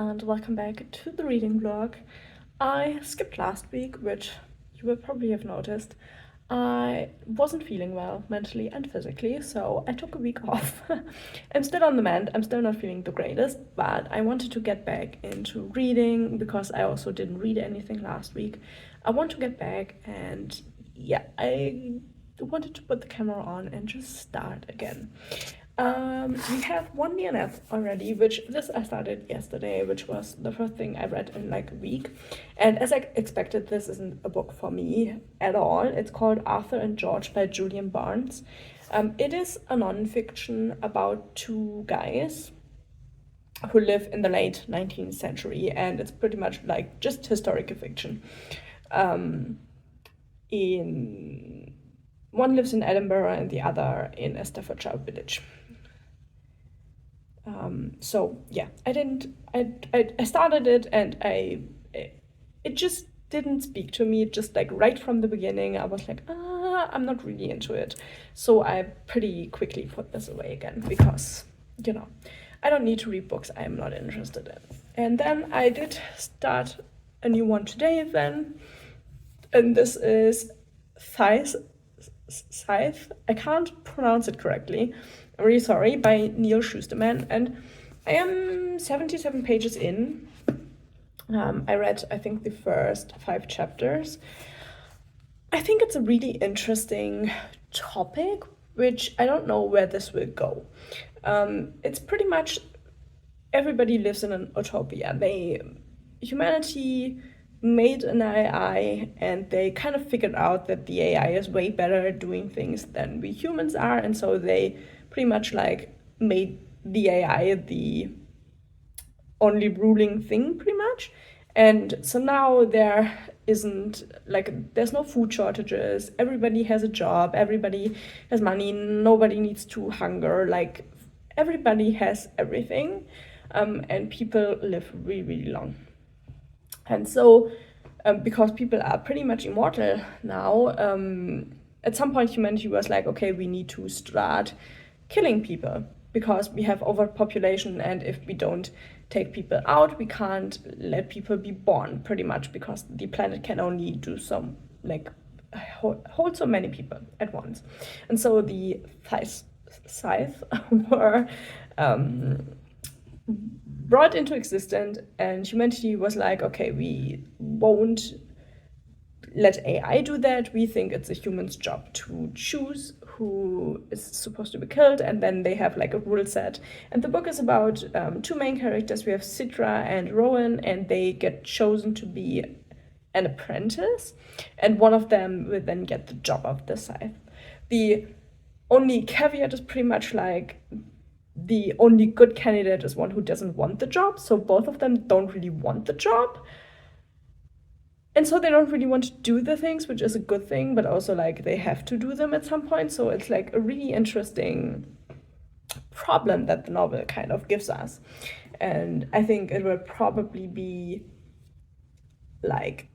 and welcome back to the reading vlog. I skipped last week, which you will probably have noticed. I wasn't feeling well mentally and physically, so I took a week off. I'm still on the mend, I'm still not feeling the greatest, but I wanted to get back into reading because I also didn't read anything last week. I want to get back and yeah, I wanted to put the camera on and just start again. We have one DNF already, which this I started yesterday, which was the first thing I read in like a week. And as I expected, this isn't a book for me at all. It's called Arthur and George by Julian Barnes. It is a non-fiction about two guys who live in the late 19th century, and it's pretty much like just historical fiction. In one lives in Edinburgh and the other in a Staffordshire village. So yeah, I started it and it just didn't speak to me. Just like right from the beginning, I was like, I'm not really into it. So I pretty quickly put this away again because, I don't need to read books I'm not interested in. And then I did start a new one today then, and this is Scythe. I can't pronounce it correctly. I'm really sorry, by Neil Schusterman, and I am 77 pages in. I read, I think, the first 5 chapters. I think it's a really interesting topic, which I don't know where this will go. It's pretty much everybody lives in an utopia. Humanity made an AI and they kind of figured out that the AI is way better at doing things than we humans are, and so they pretty much like made the AI the only ruling thing pretty much. And so now there's no food shortages, everybody has a job, everybody has money, nobody needs to hunger, like everybody has everything, and people live really, really long. And so because people are pretty much immortal now, at some point humanity was like, okay, we need to start killing people because we have overpopulation, and if we don't take people out, we can't let people be born, pretty much, because the planet can only do some, like, hold so many people at once. And so the Scythe were brought into existence, and humanity was like, okay, we won't let AI do that. We think it's a human's job to choose who is supposed to be killed, and then they have like a rule set. And the book is about 2 main characters. We have Citra and Rowan, and they get chosen to be an apprentice, and one of them will then get the job of the Scythe. The only caveat is pretty much like the only good candidate is one who doesn't want the job, so both of them don't really want the job. And so they don't really want to do the things, which is a good thing, but also like they have to do them at some point. So it's like a really interesting problem that the novel kind of gives us. And I think it will probably be like,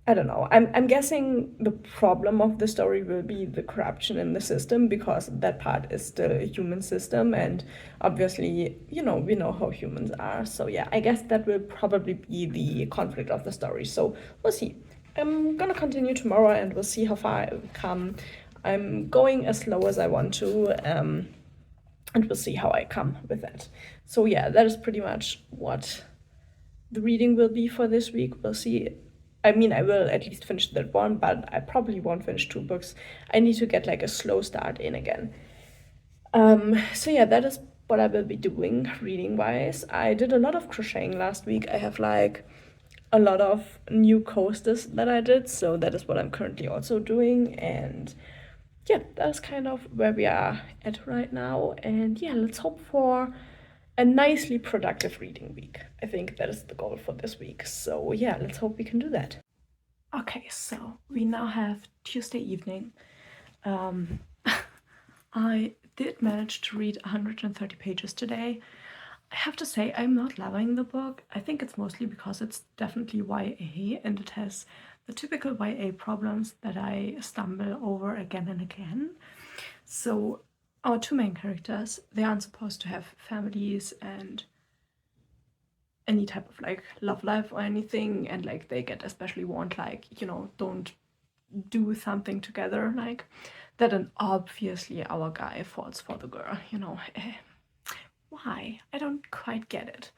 I don't know, I'm guessing the problem of the story will be the corruption in the system, because that part is still a human system, and obviously, we know how humans are. So yeah, I guess that will probably be the conflict of the story. So we'll see. I'm gonna continue tomorrow and we'll see how far I come. I'm going as slow as I want to, and we'll see how I come with that. So yeah, that is pretty much what the reading will be for this week. We'll see. I mean, I will at least finish that one, but I probably won't finish 2 books. I need to get like a slow start in again. So yeah, that is what I will be doing reading wise. I did a lot of crocheting last week. I have like a lot of new coasters that I did, so that is what I'm currently also doing. And yeah, that's kind of where we are at right now. And yeah, let's hope for a nicely productive reading week. I think that is the goal for this week. So yeah, let's hope we can do that. Okay, so we now have Tuesday evening. I did manage to read 130 pages today. I have to say, I'm not loving the book. I think it's mostly because it's definitely YA, and it has the typical YA problems that I stumble over again and again. So our 2 main characters, they aren't supposed to have families, and any type of like love life or anything, and like they get especially want like, you know, don't do something together like that, and obviously our guy falls for the girl, you know. Why? I don't quite get it.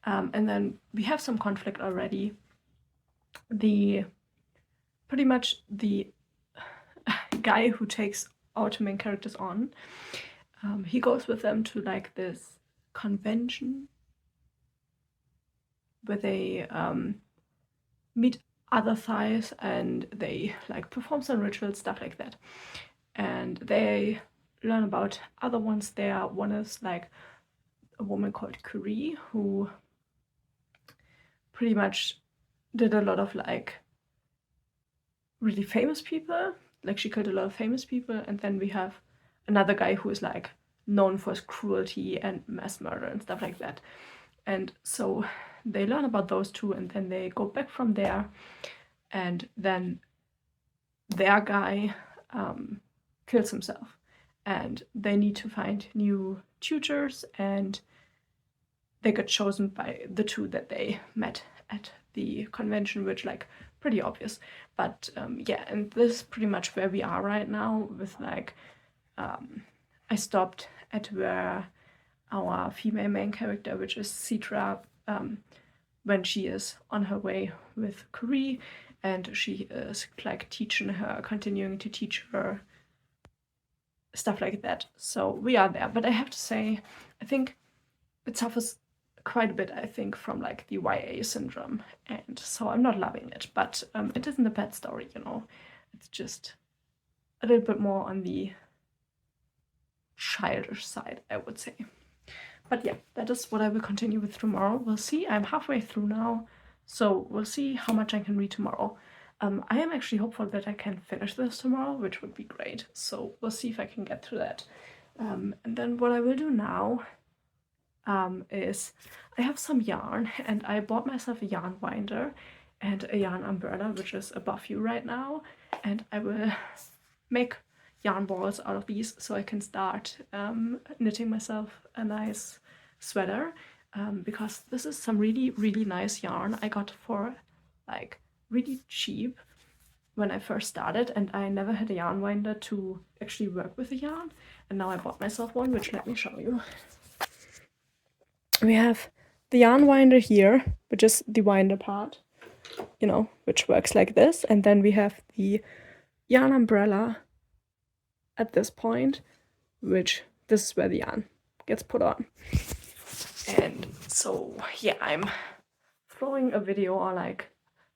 And then we have some conflict already. Pretty much the guy who takes our two main characters on, he goes with them to like this convention where they meet other thighs and they like perform some rituals, stuff like that. And they learn about other ones there. One is like a woman called Curie, who pretty much did a lot of like really famous people. Like she killed a lot of famous people. And then we have another guy who is like known for his cruelty and mass murder and stuff like that. And so they learn about those two, and then they go back from there, and then their guy kills himself, and they need to find new tutors, and they got chosen by the two that they met at the convention, which like pretty obvious. But yeah, and this is pretty much where we are right now with like I stopped at where our female main character, which is Citra, when she is on her way with Curie, and she is like continuing to teach her stuff like that. So we are there. But I have to say, I think it suffers quite a bit, I think, from like the YA syndrome, and so I'm not loving it. But it isn't a bad story, you know. It's just a little bit more on the childish side, I would say. But yeah, that is what I will continue with tomorrow. We'll see. I'm halfway through now, so we'll see how much I can read tomorrow. I am actually hopeful that I can finish this tomorrow, which would be great. So we'll see if I can get through that. And then what I will do now is I have some yarn, and I bought myself a yarn winder and a yarn umbrella, which is above you right now. And I will make yarn balls out of these so I can start knitting myself a nice sweater, because this is some really, really nice yarn I got for like really cheap when I first started, and I never had a yarn winder to actually work with a yarn, and now I bought myself one, which let me show you. We have the yarn winder here, which is the winder part, you know, which works like this, and then we have the yarn umbrella at this point, which this is where the yarn gets put on. And so yeah, I'm throwing a video or like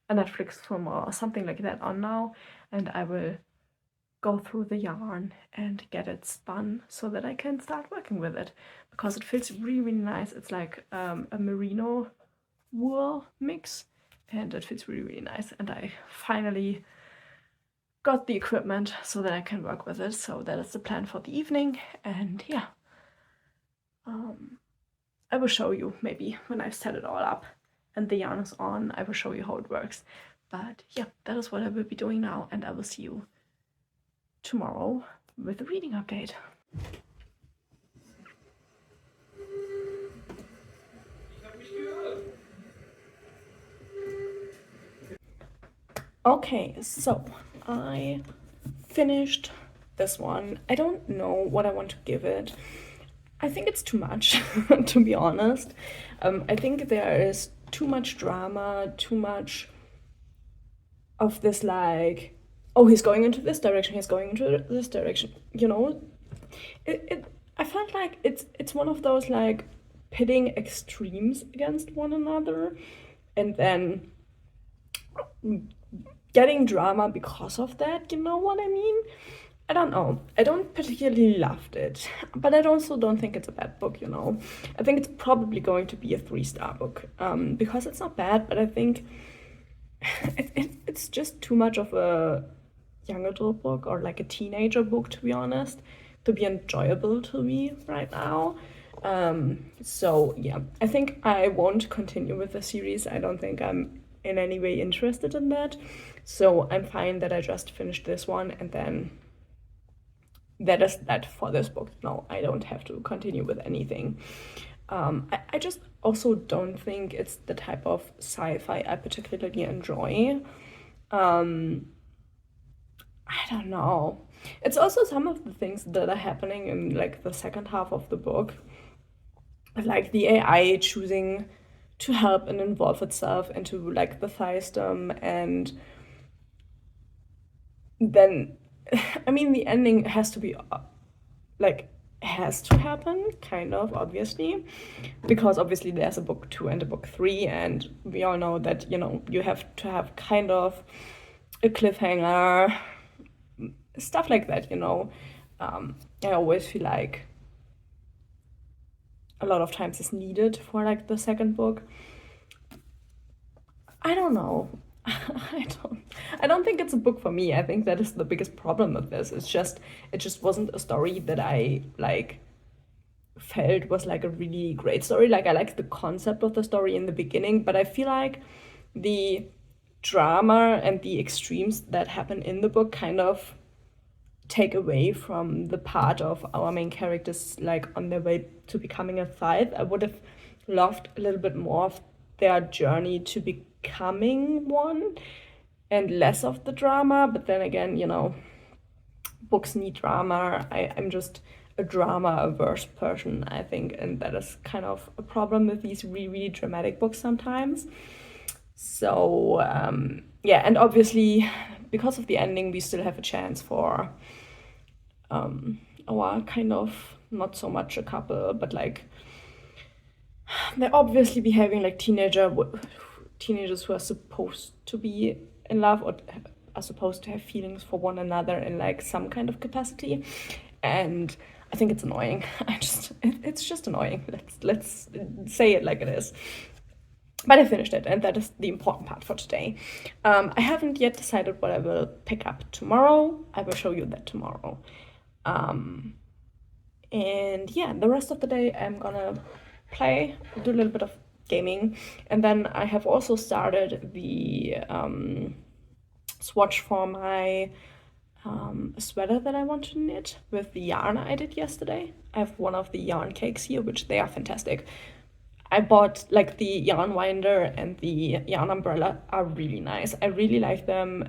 a Netflix film or something like that on now, and I will go through the yarn and get it spun so that I can start working with it, because it feels really, really nice. It's like a merino wool mix, and it feels really, really nice. And I finally got the equipment so that I can work with it. So that is the plan for the evening. And yeah, I will show you maybe when I've set it all up and the yarn is on. I will show you how it works. But yeah, that is what I will be doing now, and I will see you tomorrow with a reading update. Okay, so I finished this one. I don't know what I want to give it. I think it's too much, to be honest. I think there is too much drama, too much of this like, oh, he's going into this direction, he's going into this direction, you know. I felt like it's one of those like pitting extremes against one another, and then getting drama because of that, you know what I mean? I don't know. I don't particularly loved it, but I also don't think it's a bad book, you know. I think it's probably going to be a 3-star book, because it's not bad, but I think it's just too much of a young adult book or like a teenager book, to be honest, to be enjoyable to me right now. So yeah, I think I won't continue with the series. I don't think I'm in any way interested in that. So I'm fine that I just finished this one, and then that is that for this book. No, I don't have to continue with anything. I just also don't think it's the type of sci-fi I particularly enjoy. Um, I don't know. It's also some of the things that are happening in like the second half of the book, like the AI choosing to help and involve itself into like the system, and then I mean the ending has to be like has to happen, kind of, obviously, because obviously there's a book 2 and a book 3, and we all know that, you know, you have to have kind of a cliffhanger, stuff like that, you know. I always feel like a lot of times is needed for like the second book. I don't know. I don't think it's a book for me. I think that is the biggest problem with this. It just wasn't a story that I like felt was like a really great story. Like I liked the concept of the story in the beginning, but I feel like the drama and the extremes that happen in the book kind of take away from the part of our main characters like on their way to becoming a scythe. I would have loved a little bit more of their journey to becoming one and less of the drama. But then again, you know, books need drama. I'm just a drama averse person, I think, and that is kind of a problem with these really, really dramatic books sometimes. So yeah, and obviously because of the ending, we still have a chance for our kind of not so much a couple, but like they're obviously behaving like teenagers who are supposed to be in love or are supposed to have feelings for one another in like some kind of capacity, and I think it's annoying. It's just annoying. Let's say it like it is. But I finished it, and that is the important part for today. I haven't yet decided what I will pick up tomorrow. I will show you that tomorrow. And yeah, the rest of the day I'm gonna play, do a little bit of gaming, and then I have also started the swatch for my sweater that I want to knit with the yarn I did yesterday. I have one of the yarn cakes here, which they are fantastic. I bought like the yarn winder and the yarn umbrella are really nice. I really like them.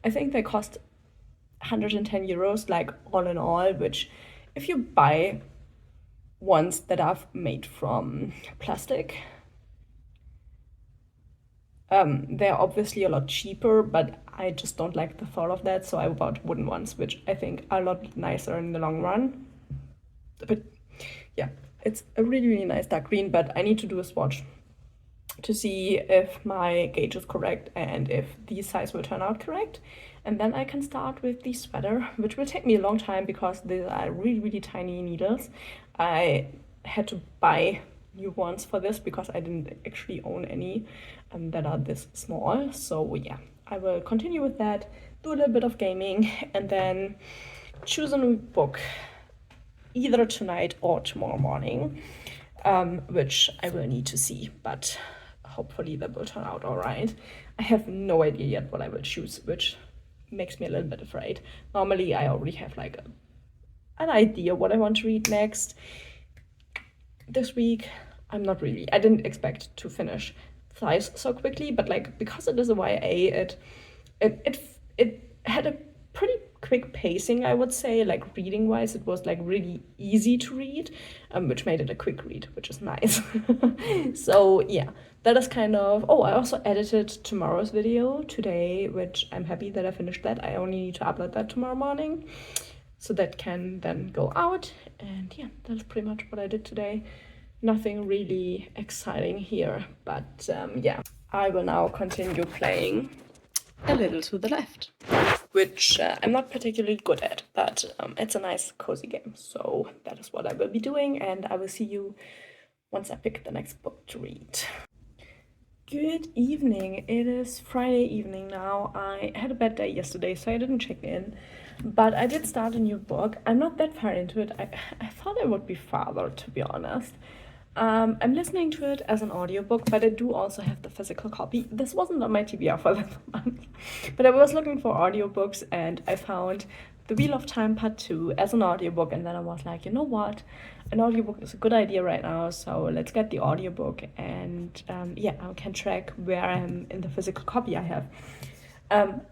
I think they cost 110 euros, like all in all, which if you buy ones that are made from plastic, they're obviously a lot cheaper, but I just don't like the thought of that, so I bought wooden ones, which I think are a lot nicer in the long run. But yeah, it's a really, really nice dark green, but I need to do a swatch to see if my gauge is correct and if the size will turn out correct. And then I can start with the sweater, which will take me a long time because these are really, really tiny needles. I had to buy new ones for this because I didn't actually own any that are this small. So yeah, I will continue with that, do a little bit of gaming, and then choose a new book either tonight or tomorrow morning, which I will need to see, but hopefully that will turn out all right. I have no idea yet what I will choose, which makes me a little bit afraid. Normally I already have like an idea what I want to read next. This week I didn't expect to finish Thighs so quickly, but like because it is a YA, it had a pretty quick pacing, I would say. Like reading wise, it was like really easy to read, which made it a quick read, which is nice. So yeah, that is kind of. Oh, I also edited tomorrow's video today, which I'm happy that I finished that. I only need to upload that tomorrow morning, so that can then go out. And yeah, that's pretty much what I did today. Nothing really exciting here, but yeah, I will now continue playing A Little to the Left, which I'm not particularly good at, but it's a nice cozy game, so that is what I will be doing, and I will see you once I pick the next book to read. Good evening. It is Friday evening now. I had a bad day yesterday, so I didn't check in, but I did start a new book. I'm not that far into it. I thought I would be farther, to be honest. I'm listening to it as an audiobook, but I do also have the physical copy. This wasn't on my TBR for the month, but I was looking for audiobooks and I found The Wheel of Time Part 2 as an audiobook, and then I was like, you know what? An audiobook is a good idea right now, so let's get the audiobook, and yeah, I can track where I am in the physical copy I have.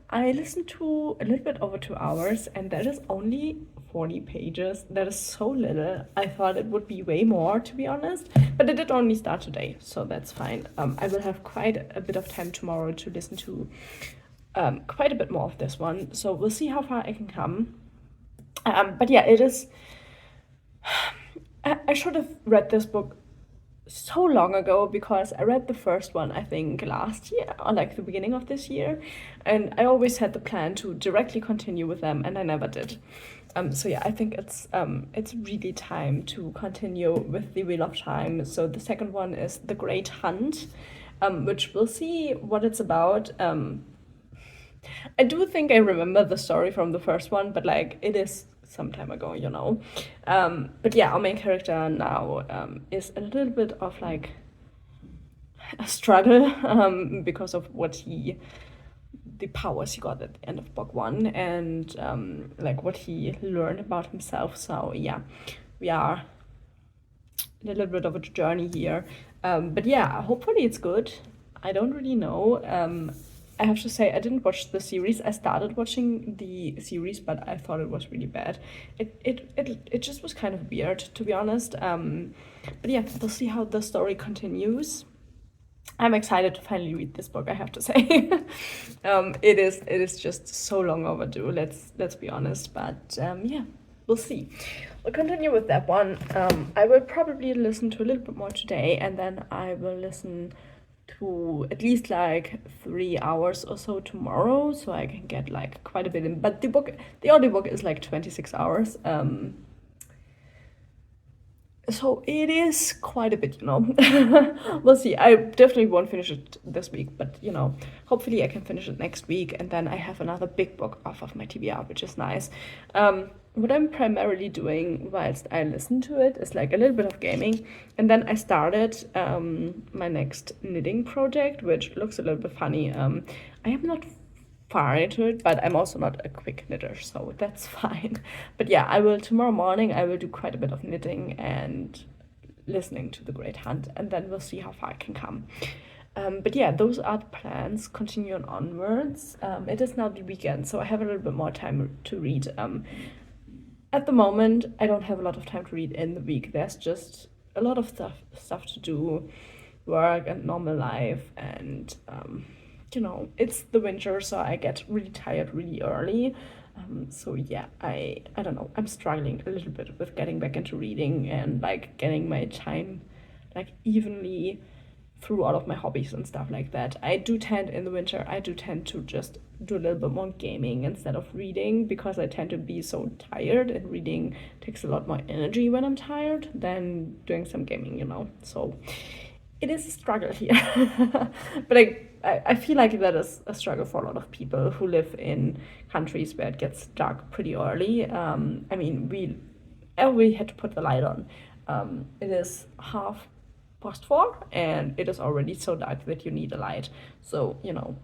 I listened to a little bit over 2 hours, and that is only 40 pages. That is so little. I thought it would be way more, to be honest, but it did only start today, so that's fine. I will have quite a bit of time tomorrow to listen to quite a bit more of this one, so we'll see how far I can come. But yeah, it is. I should have read this book so long ago, because I read the first one, I think, last year or like the beginning of this year, and I always had the plan to directly continue with them, and I never did. So yeah, I think it's really time to continue with the Wheel of Time. So the second one is The Great Hunt, which we'll see what it's about. I do think I remember the story from the first one, but like it is some time ago, you know. But yeah, our main character now is a little bit of like a struggle because of the powers he got at the end of book one, and like what he learned about himself. So yeah, we are a little bit of a journey here. But yeah, hopefully it's good. I don't really know. I have to say, I didn't watch the series. I started watching the series, but I thought it was really bad. It just was kind of weird, to be honest. But yeah, we'll see how the story continues. I'm excited to finally read this book, I have to say. It is just so long overdue. Let's be honest. But yeah, we'll see. We'll continue with that one. I will probably listen to a little bit more today, and then I will listen to at least like 3 hours or so tomorrow, so I can get like quite a bit in. But the audiobook is like 26 hours. So it is quite a bit, you know. We'll see. I definitely won't finish it this week, but you know, hopefully I can finish it next week, and then I have another big book off of my TBR, which is nice. What I'm primarily doing whilst I listen to it is like a little bit of gaming, and then I started my next knitting project, which looks a little bit funny. I am not far into it, but I'm also not a quick knitter, so that's fine. But yeah, tomorrow morning I will do quite a bit of knitting and listening to The Great Hunt, and then we'll see how far I can come. But yeah, those are the plans. Continue on onwards. It is now the weekend, so I have a little bit more time to read. At the moment, I don't have a lot of time to read in the week. There's just a lot of stuff to do, work and normal life, and you know, it's the winter, so I get really tired really early. So yeah, I don't know. I'm struggling a little bit with getting back into reading and like getting my time like evenly through all of my hobbies and stuff like that. I do tend to just do a little bit more gaming instead of reading, because I tend to be so tired, and reading takes a lot more energy when I'm tired than doing some gaming, you know. So it is a struggle here. But I feel like that is a struggle for a lot of people who live in countries where it gets dark pretty early. I mean, we had to put the light on. It is 4:30, and it is already so dark that you need a light. So, you know,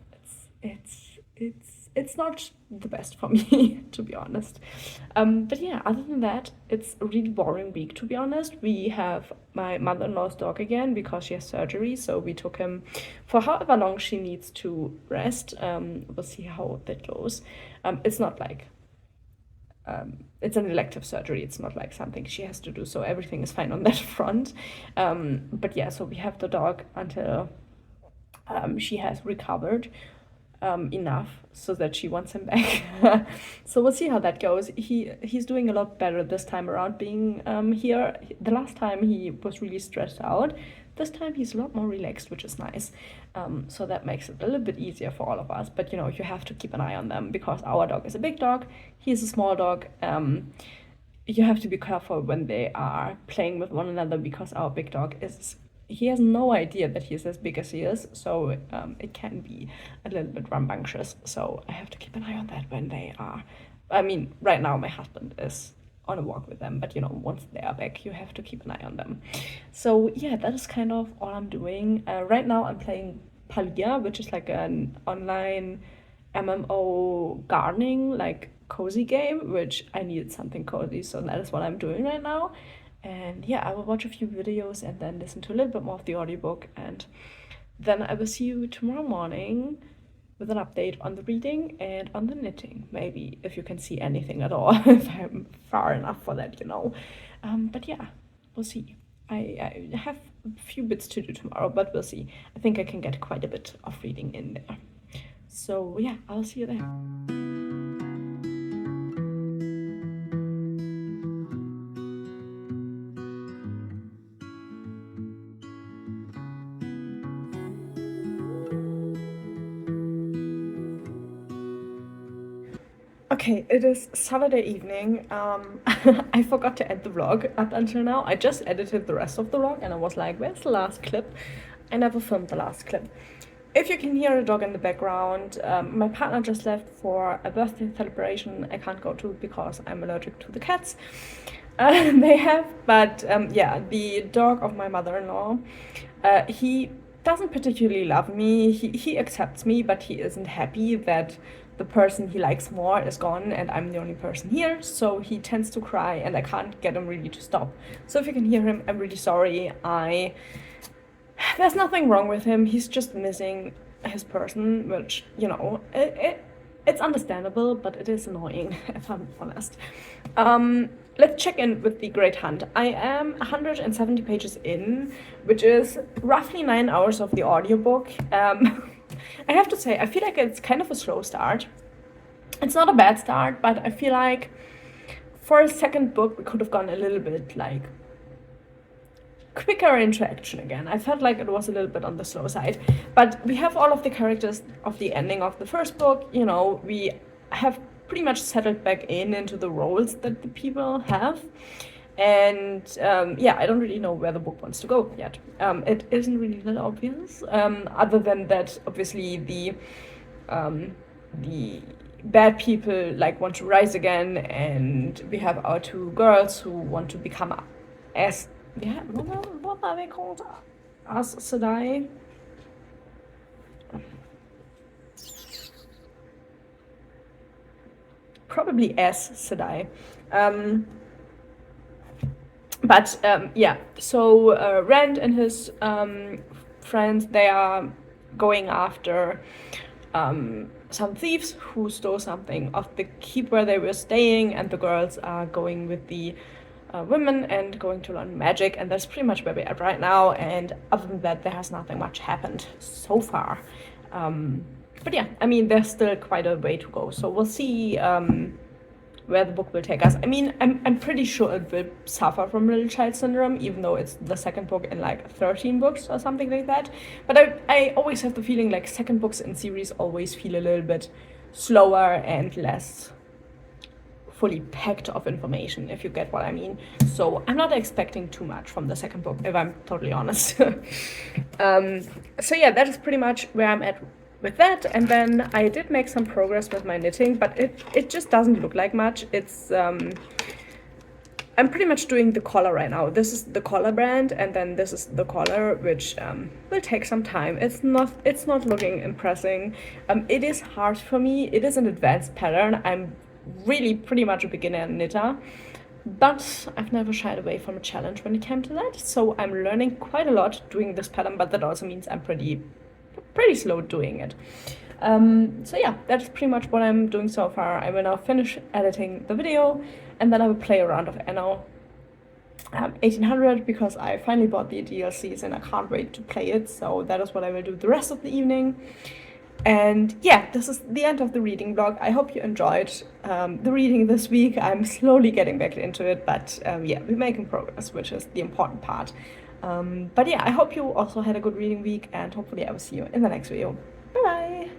it's not the best for me, to be honest. But yeah, other than that, it's a really boring week, to be honest. We have my mother-in-law's dog again because she has surgery, so we took him for however long she needs to rest. We'll see how that goes. It's not like it's an elective surgery. It's not like something she has to do, so everything is fine on that front. But yeah, so we have the dog until she has recovered enough so that she wants him back. So we'll see how that goes. He's doing a lot better this time around being here. The last time he was really stressed out. This time he's a lot more relaxed, which is nice. So that makes it a little bit easier for all of us. But you know, you have to keep an eye on them, because our dog is a big dog, he's a small dog. You have to be careful when they are playing with one another, because our big dog he has no idea that he's as big as he is, so it can be a little bit rambunctious. So I have to keep an eye on that when they are. I mean, right now my husband is on a walk with them, but you know, once they are back, you have to keep an eye on them. So yeah, that is kind of all I'm doing. Right now I'm playing Palia, which is like an online MMO gardening, like cozy game, which I needed something cozy, so that is what I'm doing right now. And yeah, I will watch a few videos and then listen to a little bit more of the audiobook, and then I will see you tomorrow morning with an update on the reading and on the knitting, maybe, if you can see anything at all, if I'm far enough for that, you know. But yeah, we'll see. I have a few bits to do tomorrow, but we'll see. I think I can get quite a bit of reading in there. So yeah, I'll see you there. Okay, it is Saturday evening. I forgot to edit the vlog up until now. I just edited the rest of the vlog and I was like, where's the last clip? I never filmed the last clip. If you can hear a dog in the background, my partner just left for a birthday celebration I can't go to because I'm allergic to the cats they have. But yeah, the dog of my mother-in-law, he doesn't particularly love me. He accepts me, but he isn't happy that the person he likes more is gone and I'm the only person here. So he tends to cry and I can't get him really to stop. So if you can hear him, I'm really sorry. There's nothing wrong with him. He's just missing his person, which, you know, it's understandable, but it is annoying, if I'm honest. Let's check in with the Great Hunt. I am 170 pages in, which is roughly 9 hours of the audiobook. I have to say, I feel like it's kind of a slow start. It's not a bad start, but I feel like for a second book, we could have gone a little bit like quicker into action again. I felt like it was a little bit on the slow side, but we have all of the characters of the ending of the first book. You know, we have pretty much settled back into the roles that the people have. And yeah, I don't really know where the book wants to go yet. It isn't really that obvious, other than that obviously the bad people like want to rise again, and we have our two girls who want to become as, yeah, what are they called? As Sedai? Probably as Sedai. But yeah, so Rand and his friends, they are going after some thieves who stole something of the keep where they were staying, and the girls are going with the women and going to learn magic, and that's pretty much where we're at right now. And other than that, there has nothing much happened so far. But yeah, I mean, there's still quite a way to go, so we'll see where the book will take us. I mean, I'm pretty sure it will suffer from little child syndrome, even though it's the second book in like 13 books or something like that. But I always have the feeling like second books in series always feel a little bit slower and less fully packed of information, if you get what I mean. So I'm not expecting too much from the second book, if I'm totally honest. So yeah, that is pretty much where I'm at with that. And then I did make some progress with my knitting, but it just doesn't look like much. It's I'm pretty much doing the collar right now. This is the collar brand, and then this is the collar, which will take some time. It's not looking impressive. It is hard for me. It is an advanced pattern. I'm really pretty much a beginner knitter, but I've never shied away from a challenge when it came to that. So I'm learning quite a lot doing this pattern, but that also means I'm pretty slow doing it. So yeah, that's pretty much what I'm doing so far. I will now finish editing the video, and then I will play a round of Anno 1800, because I finally bought the DLCs and I can't wait to play it. So that is what I will do the rest of the evening. And yeah, this is the end of the reading vlog. I hope you enjoyed the reading this week. I'm slowly getting back into it, but yeah, we're making progress, which is the important part. But yeah, I hope you also had a good reading week, and hopefully I will see you in the next video.